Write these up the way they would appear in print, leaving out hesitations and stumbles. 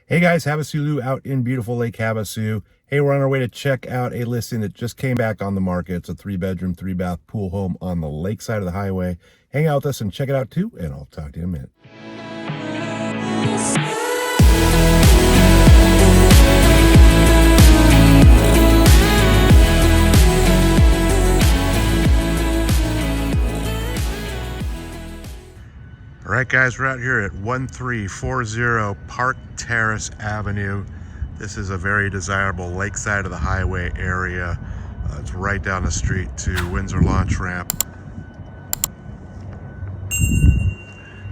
Hey guys, HavasuLew out in beautiful Lake Havasu. Hey, we're on our way to check out a listing that just came back on the market. It's a 3-bedroom, 3-bath pool home on the lakeside of the highway. Hang out with us and check it out too, and I'll talk to you in a minute. All right, guys, we're out here at 1340 Park Terrace Avenue. This is a very desirable lakeside of the highway area. It's right down the street to Windsor Launch ramp.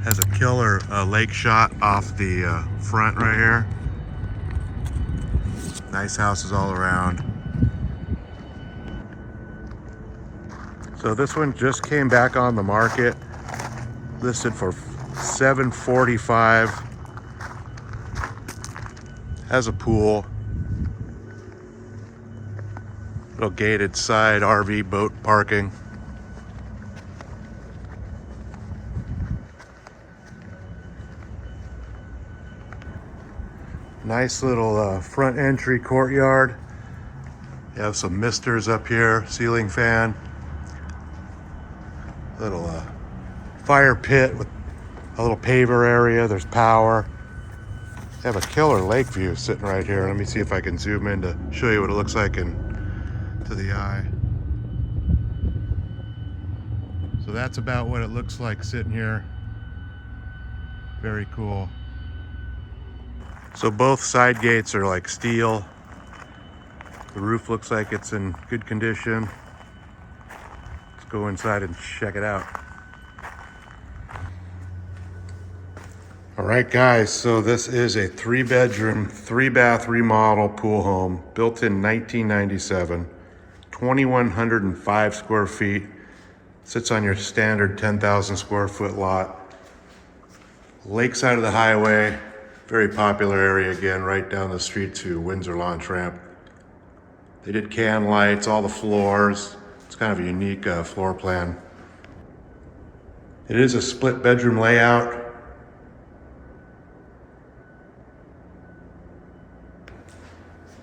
Has a killer lake shot off the front right here. Nice houses all around. So this one just came back on the market, listed for $745. Has a pool, little gated side RV boat parking. Nice little front entry courtyard. You have some misters up here, ceiling fan, little fire pit with a little paver area. There's power. They have a killer lake view sitting right here. Let me see if I can zoom in to show you what it looks like to the eye. So that's about what it looks like sitting here. Very cool. So both side gates are like steel. The roof looks like it's in good condition. Let's go inside and check it out. All right, guys, so this is a 3-bedroom, 3-bath remodel pool home built in 1997, 2,105 square feet. Sits on your standard 10,000 square foot lot. Lakeside of the highway, very popular area again, right down the street to Windsor Launch ramp. They did can lights, all the floors. It's kind of a unique floor plan. It is a split bedroom layout.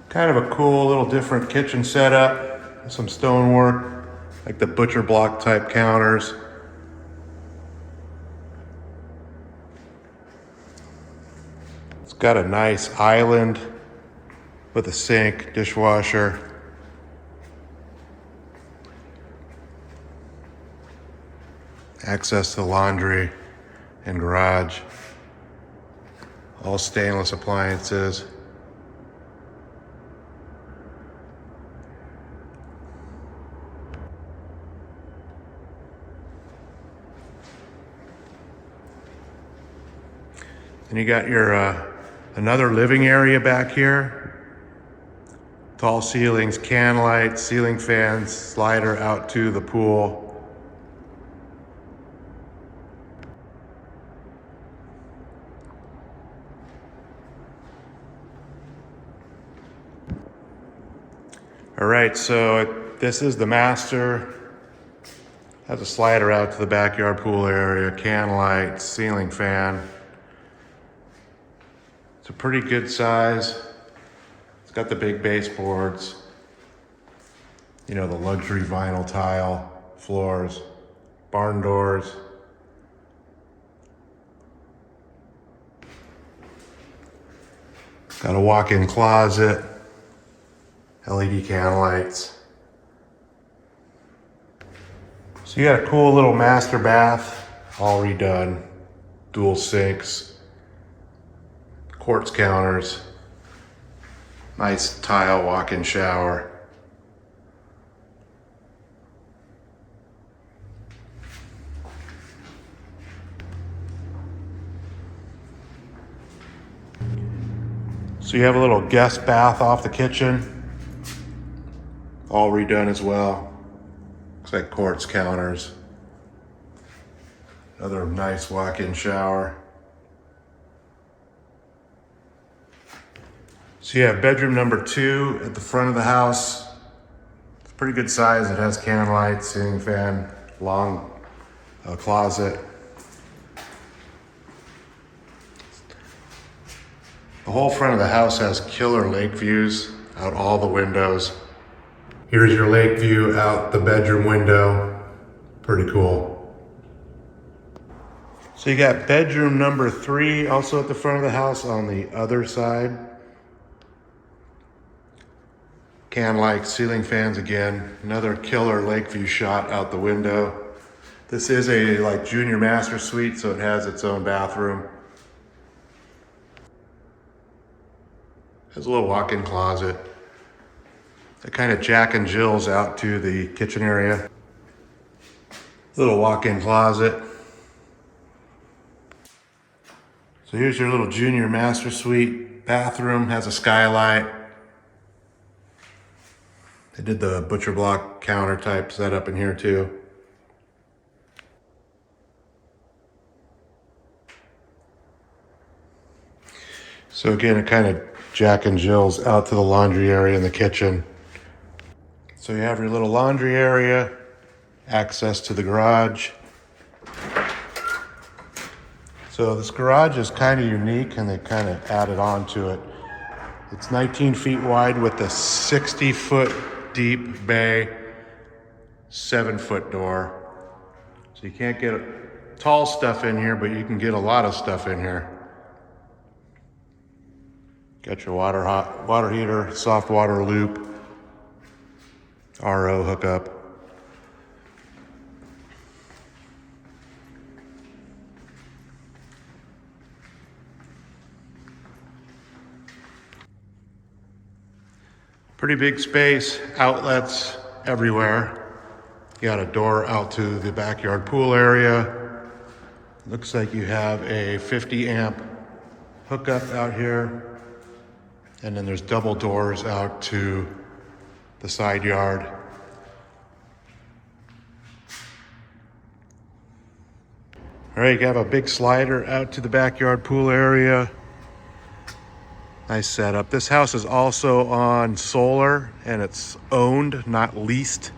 Kind of a cool little different kitchen setup, some stonework, like the butcher block type counters. It's got a nice island with a sink, dishwasher. Access to laundry and garage. All stainless appliances. And you got your another living area back here. Tall ceilings, can lights, ceiling fans, slider out to the pool. All right, so this is the master. Has a slider out to the backyard pool area, can lights, ceiling fan. It's a pretty good size. It's got the big baseboards. You know, the luxury vinyl tile floors, barn doors. Got a walk-in closet, LED can lights. So you got a cool little master bath, all redone, dual sinks. Quartz counters, nice tile walk-in shower. So you have a little guest bath off the kitchen, all redone as well. Looks like quartz counters. Another nice walk-in shower. So you have bedroom number 2 at the front of the house. It's pretty good size. It has can lights, ceiling fan, long closet. The whole front of the house has killer lake views out all the windows. Here's your lake view out the bedroom window. Pretty cool. So you got bedroom number 3 also at the front of the house on the other side. Can-like ceiling fans again. Another killer lake view shot out the window. This is a like junior master suite, so it has its own bathroom. Has a little walk-in closet. That kind of Jack and Jill's out to the kitchen area. Little walk-in closet. So here's your little junior master suite. Bathroom has a skylight. They did the butcher block counter type setup in here too. So again, it kind of Jack and Jill's out to the laundry area in the kitchen. So you have your little laundry area, access to the garage. So this garage is kind of unique and they kind of added on to it. It's 19 feet wide with a 60-foot deep bay, 7-foot door. So you can't get tall stuff in here, but you can get a lot of stuff in here. Got your water heater, soft water loop, RO hookup. Pretty big space, outlets everywhere. You got a door out to the backyard pool area. Looks like you have a 50 amp hookup out here. And then there's double doors out to the side yard. All right, you have a big slider out to the backyard pool area. Nice setup. This house is also on solar and it's owned, not leased.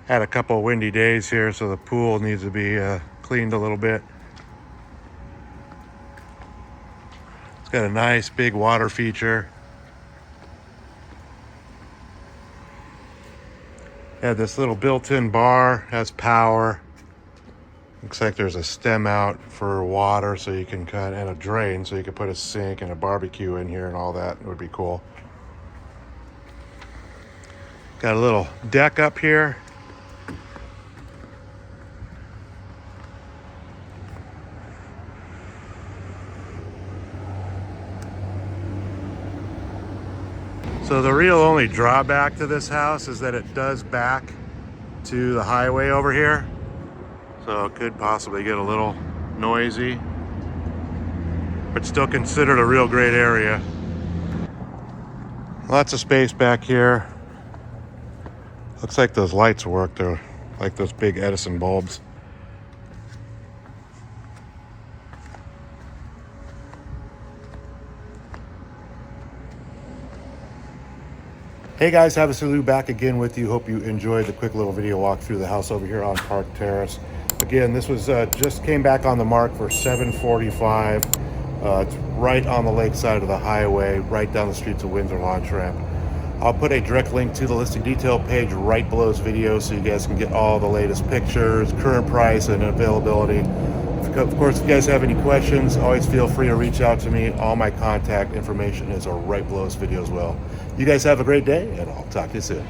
Had a couple windy days here, so the pool needs to be cleaned a little bit. It's got a nice big water feature. Had this little built-in bar, has power. Looks like there's a stem out for water so you can cut, and a drain so you can put a sink and a barbecue in here and all that. It would be cool. Got a little deck up here. So the real only drawback to this house is that it does back to the highway over here. So it could possibly get a little noisy, but still considered a real great area. Lots of space back here. Looks like those lights work. They're like those big Edison bulbs. Hey guys, HavasuLew back again with you. Hope you enjoyed the quick little video walk through the house over here on Park Terrace. Again, this was just came back on the mark for $745. It's right on the lakeside of the highway, right down the street to Windsor Launch ramp. I'll put a direct link to the listing detail page right below this video so you guys can get all the latest pictures, current price, and availability. Of course, if you guys have any questions, always feel free to reach out to me. All my contact information is right below this video as well. You guys have a great day, and I'll talk to you soon.